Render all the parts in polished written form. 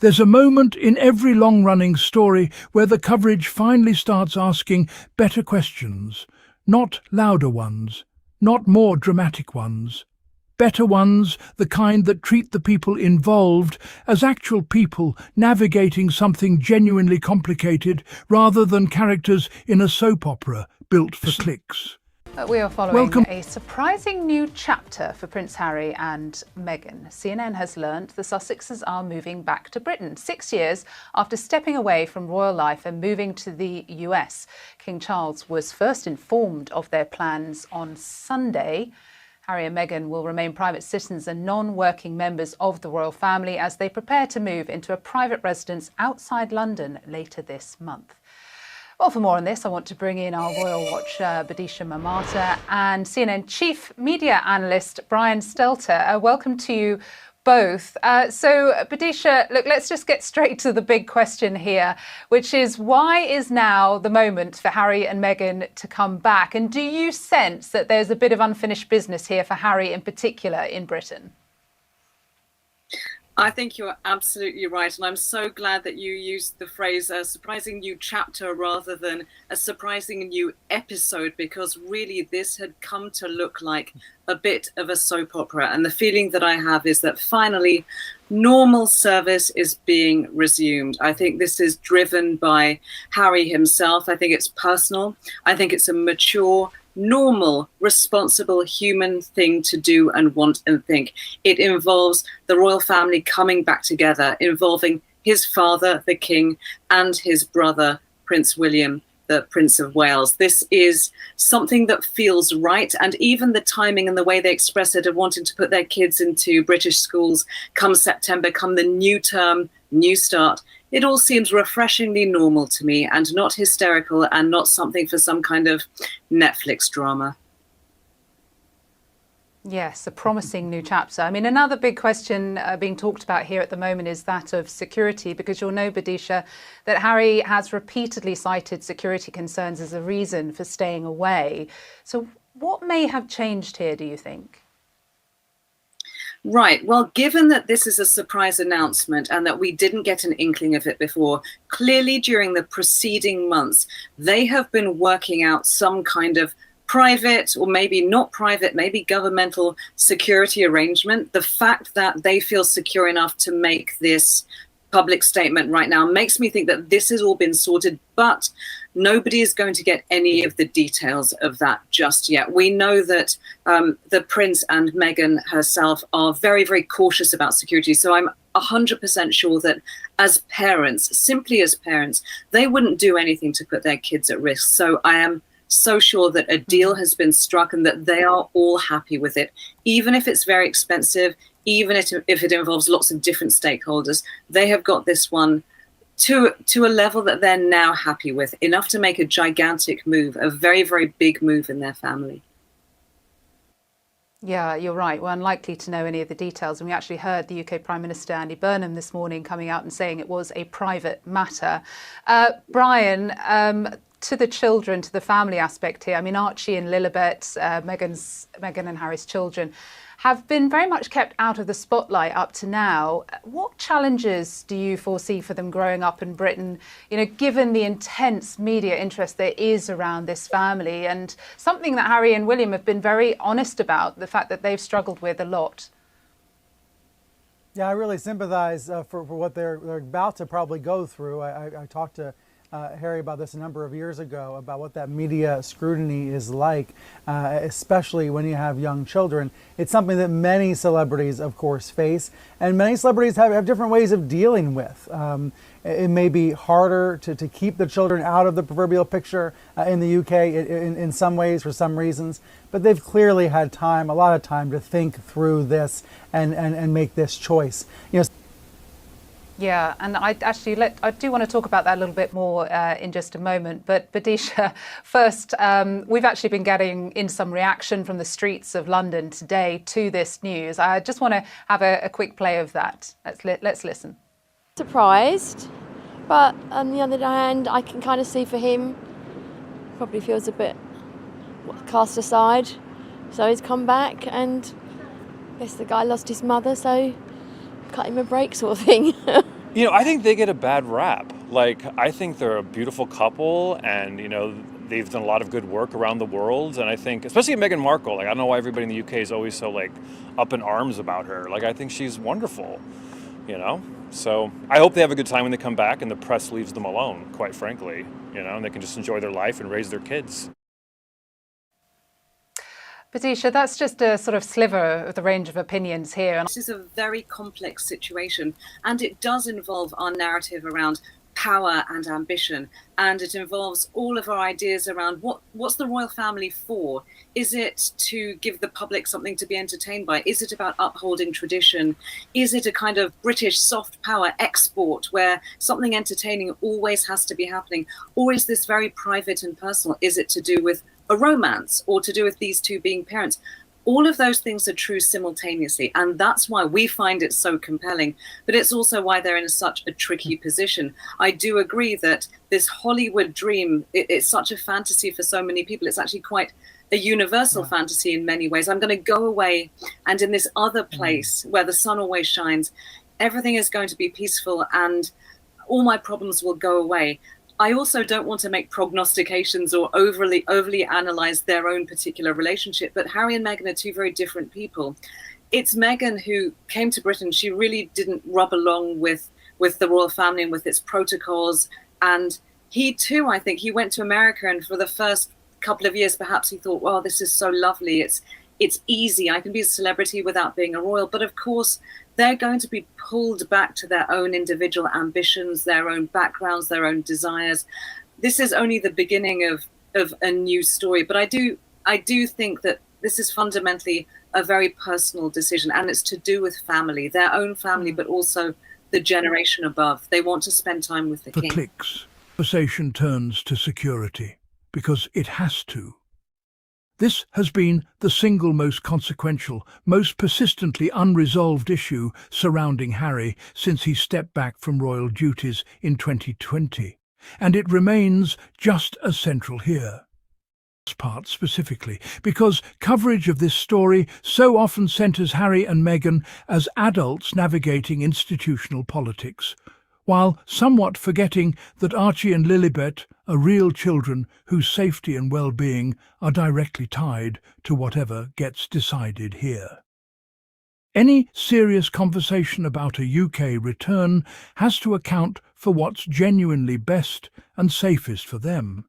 There's a moment in every long-running story where the coverage finally starts asking better questions, not louder ones, not more dramatic ones. Better ones, the kind that treat the people involved as actual people navigating something genuinely complicated rather than characters in a soap opera built for clicks. We are following a surprising new chapter for Prince Harry and Meghan. CNN has learnt the Sussexes are moving back to Britain 6 years after stepping away from royal life and moving to the US. King Charles was first informed of their plans on Sunday. Harry and Meghan will remain private citizens and non-working members of the royal family as they prepare to move into a private residence outside London later this month. Well, for more on this, I want to bring in our Royal Watcher, Badisha Mamata, and CNN Chief Media Analyst, Brian Stelter. Welcome to you both. So, Badisha, look, let's just get straight to the big question here, which is why is now the moment for Harry and Meghan to come back? And do you sense that there's a bit of unfinished business here for Harry in particular in Britain? I think you're absolutely right. And I'm so glad that you used the phrase a surprising new chapter rather than a surprising new episode, because really this had come to look like a bit of a soap opera. And the feeling that I have is that finally normal service is being resumed. I think this is driven by Harry himself. I think it's personal. I think it's a mature, normal, responsible human thing to do and want and think. It involves the royal family coming back together, involving his father, the king, and his brother, Prince William, the Prince of Wales. This is something that feels right. And even the timing and the way they express it of wanting to put their kids into British schools come September, come the new term, new start, it all seems refreshingly normal to me and not hysterical and not something for some kind of Netflix drama. Yes, a promising new chapter. I mean, another big question being talked about here at the moment is that of security, because you'll know, Badisha, that Harry has repeatedly cited security concerns as a reason for staying away. So what may have changed here, do you think? Right. Well, given that this is a surprise announcement and that we didn't get an inkling of it before, clearly during the preceding months, they have been working out some kind of private or maybe not private, maybe governmental security arrangement. The fact that they feel secure enough to make this public statement right now makes me think that this has all been sorted, but nobody is going to get any of the details of that just yet. We know that the Prince and Meghan herself are very, very cautious about security. So I'm 100% sure that as parents, simply as parents, they wouldn't do anything to put their kids at risk. So I am so sure that a deal has been struck and that they are all happy with it, even if it's very expensive, even if it involves lots of different stakeholders. They have got this one to a level that they're now happy with, enough to make a gigantic move, a very, very big move in their family. Yeah, you're right. We're unlikely to know any of the details. And we actually heard the UK Prime Minister Andy Burnham this morning coming out and saying it was a private matter. Brian, to the children, to the family aspect here, I mean, Archie and Lilibet, Meghan and Harry's children, have been very much kept out of the spotlight up to now. What challenges do you foresee for them growing up in Britain, given the intense media interest there is around this family, and something that Harry and William have been very honest about, the fact that they've struggled with a lot? Yeah, I really sympathize for what they're about to probably go through. I talked to Harry about this a number of years ago, about what that media scrutiny is like, especially when you have young children. It's something that many celebrities, of course, face, and many celebrities have different ways of dealing with. It may be harder to keep the children out of the proverbial picture in the UK in some ways for some reasons, but they've clearly had time, a lot of time, to think through this and make this choice. Yeah, and I do want to talk about that a little bit more in just a moment. But Badisha, first, we've actually been getting in some reaction from the streets of London today to this news. I just want to have a quick play of that. Let's listen. Surprised, but on the other hand, I can kind of see for him, probably feels a bit cast aside. So he's come back, and I guess the guy lost his mother, so cut him a break sort of thing. I think they get a bad rap. Like, I think they're a beautiful couple, and they've done a lot of good work around the world. And I think, especially Meghan Markle, like, I don't know why everybody in the UK is always so like up in arms about her. Like, I think she's wonderful. So I hope they have a good time when they come back, and the press leaves them alone. Quite frankly, and they can just enjoy their life and raise their kids. Patricia, that's just a sort of sliver of the range of opinions here. This is a very complex situation, and it does involve our narrative around power and ambition, and it involves all of our ideas around what's the royal family for? Is it to give the public something to be entertained by? Is it about upholding tradition? Is it a kind of British soft power export where something entertaining always has to be happening? Or is this very private and personal? Is it to do with a romance, or to do with these two being parents? All of those things are true simultaneously, and that's why we find it so compelling. But it's also why they're in such a tricky position. I do agree that this Hollywood dream, it's such a fantasy for so many people. It's actually quite a universal fantasy in many ways. I'm going to go away, and in this other place where the sun always shines, everything is going to be peaceful, and all my problems will go away. I also don't want to make prognostications or overly analyze their own particular relationship, but Harry and Meghan are two very different people. It's Meghan who came to Britain. She really didn't rub along with the royal family and with its protocols. And he too, I think, he went to America, and for the first couple of years, perhaps he thought, well, this is so lovely. It's easy. I can be a celebrity without being a royal. But of course, they're going to be pulled back to their own individual ambitions, their own backgrounds, their own desires. This is only the beginning of a new story. But I do think that this is fundamentally a very personal decision, and it's to do with family, their own family, but also the generation above. They want to spend time with the king. For clicks, conversation turns to security, because it has to. This has been the single most consequential, most persistently unresolved issue surrounding Harry since he stepped back from royal duties in 2020, and it remains just as central here. This part specifically, because coverage of this story so often centres Harry and Meghan as adults navigating institutional politics, while somewhat forgetting that Archie and Lilibet are real children whose safety and well-being are directly tied to whatever gets decided here. Any serious conversation about a UK return has to account for what's genuinely best and safest for them,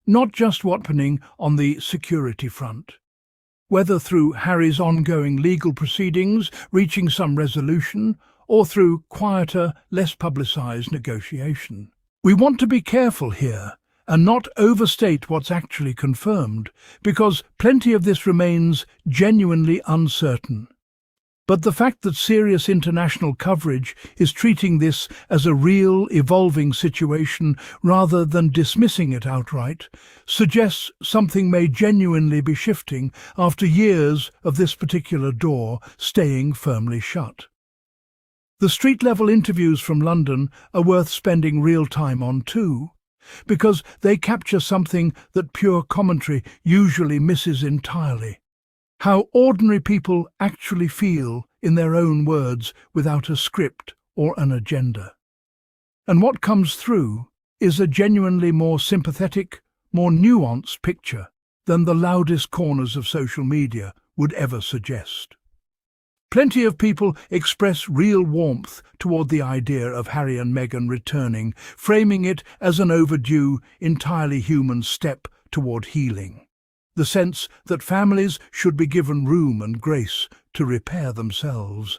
not just what's happening on the security front. Whether through Harry's ongoing legal proceedings reaching some resolution, or through quieter, less publicised negotiation. We want to be careful here and not overstate what's actually confirmed, because plenty of this remains genuinely uncertain. But the fact that serious international coverage is treating this as a real, evolving situation rather than dismissing it outright suggests something may genuinely be shifting after years of this particular door staying firmly shut. The street-level interviews from London are worth spending real time on too, because they capture something that pure commentary usually misses entirely. How ordinary people actually feel in their own words without a script or an agenda. And what comes through is a genuinely more sympathetic, more nuanced picture than the loudest corners of social media would ever suggest. Plenty of people express real warmth toward the idea of Harry and Meghan returning, framing it as an overdue, entirely human step toward healing. The sense that families should be given room and grace to repair themselves,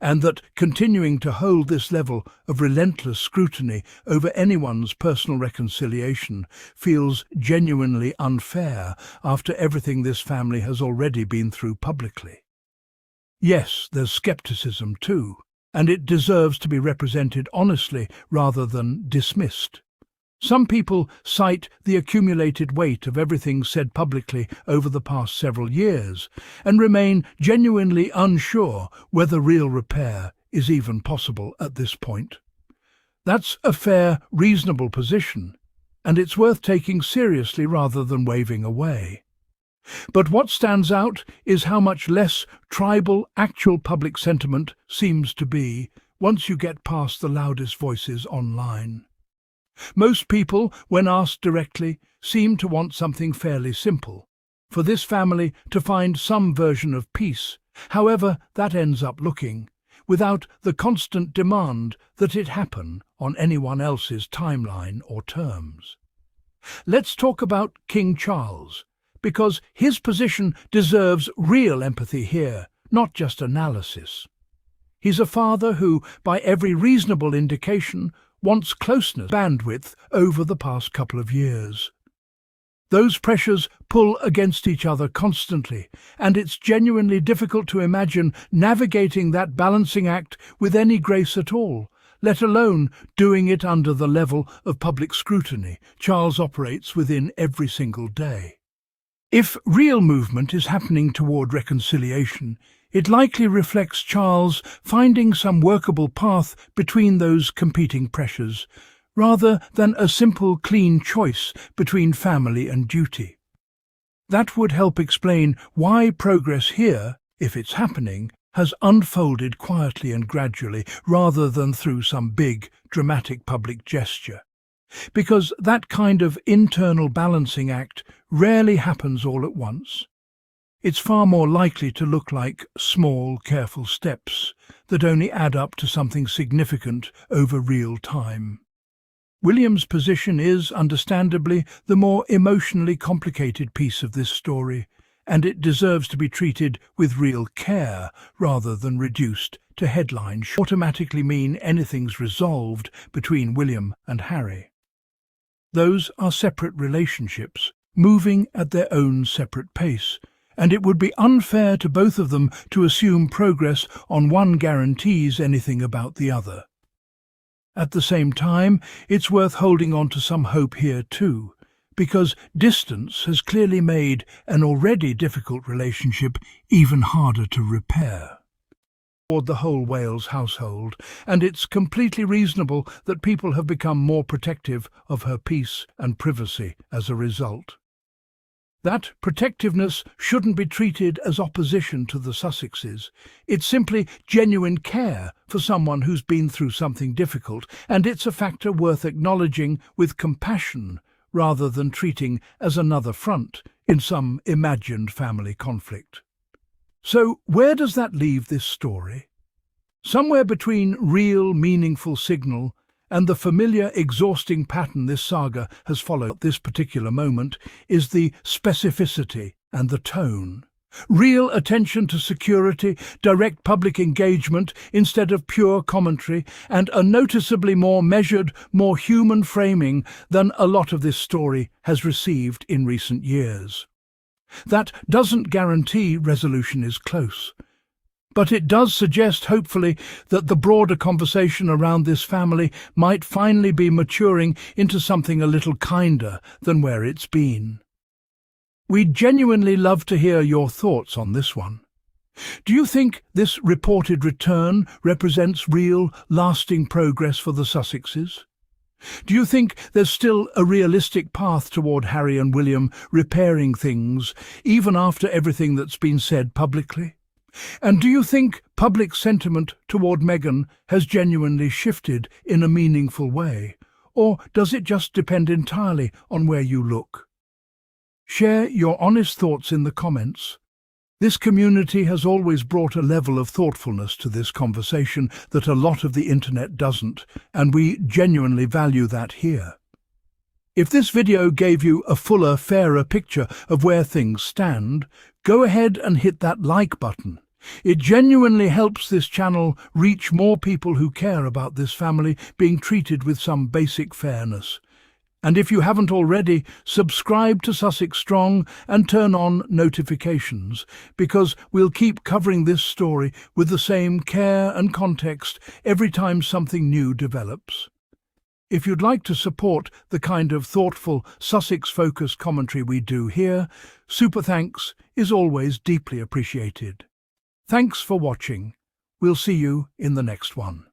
and that continuing to hold this level of relentless scrutiny over anyone's personal reconciliation feels genuinely unfair after everything this family has already been through publicly. Yes, there's skepticism too, and it deserves to be represented honestly rather than dismissed. Some people cite the accumulated weight of everything said publicly over the past several years and remain genuinely unsure whether real repair is even possible at this point. That's a fair, reasonable position, and it's worth taking seriously rather than waving away. But what stands out is how much less tribal actual public sentiment seems to be once you get past the loudest voices online. Most people, when asked directly, seem to want something fairly simple, for this family to find some version of peace, however that ends up looking, without the constant demand that it happen on anyone else's timeline or terms. Let's talk about King Charles, because his position deserves real empathy here, not just analysis. He's a father who, by every reasonable indication, wants closeness bandwidth over the past couple of years. Those pressures pull against each other constantly, and it's genuinely difficult to imagine navigating that balancing act with any grace at all, let alone doing it under the level of public scrutiny Charles operates within every single day. If real movement is happening toward reconciliation, it likely reflects Charles finding some workable path between those competing pressures, rather than a simple, clean choice between family and duty. That would help explain why progress here, if it's happening, has unfolded quietly and gradually, rather than through some big, dramatic public gesture. Because that kind of internal balancing act rarely happens all at once. It's far more likely to look like small, careful steps that only add up to something significant over real time. William's position is, understandably, the more emotionally complicated piece of this story, and it deserves to be treated with real care rather than reduced to headlines automatically mean anything's resolved between William and Harry. Those are separate relationships, moving at their own separate pace, and it would be unfair to both of them to assume progress on one guarantees anything about the other. At the same time, it's worth holding on to some hope here too, because distance has clearly made an already difficult relationship even harder to repair toward the whole Wales household, and it's completely reasonable that people have become more protective of her peace and privacy as a result. That protectiveness shouldn't be treated as opposition to the Sussexes. It's simply genuine care for someone who's been through something difficult, and it's a factor worth acknowledging with compassion rather than treating as another front in some imagined family conflict. So where does that leave this story? Somewhere between real, meaningful signal and the familiar, exhausting pattern this saga has followed at this particular moment is the specificity and the tone. Real attention to security, direct public engagement instead of pure commentary, and a noticeably more measured, more human framing than a lot of this story has received in recent years. That doesn't guarantee resolution is close. But it does suggest, hopefully, that the broader conversation around this family might finally be maturing into something a little kinder than where it's been. We'd genuinely love to hear your thoughts on this one. Do you think this reported return represents real, lasting progress for the Sussexes? Do you think there's still a realistic path toward Harry and William repairing things, even after everything that's been said publicly? And do you think public sentiment toward Meghan has genuinely shifted in a meaningful way, or does it just depend entirely on where you look? Share your honest thoughts in the comments. This community has always brought a level of thoughtfulness to this conversation that a lot of the internet doesn't, and we genuinely value that here. If this video gave you a fuller, fairer picture of where things stand, go ahead and hit that like button. It genuinely helps this channel reach more people who care about this family being treated with some basic fairness. And if you haven't already, subscribe to Sussex Strong and turn on notifications, because we'll keep covering this story with the same care and context every time something new develops. If you'd like to support the kind of thoughtful, Sussex-focused commentary we do here, super thanks is always deeply appreciated. Thanks for watching. We'll see you in the next one.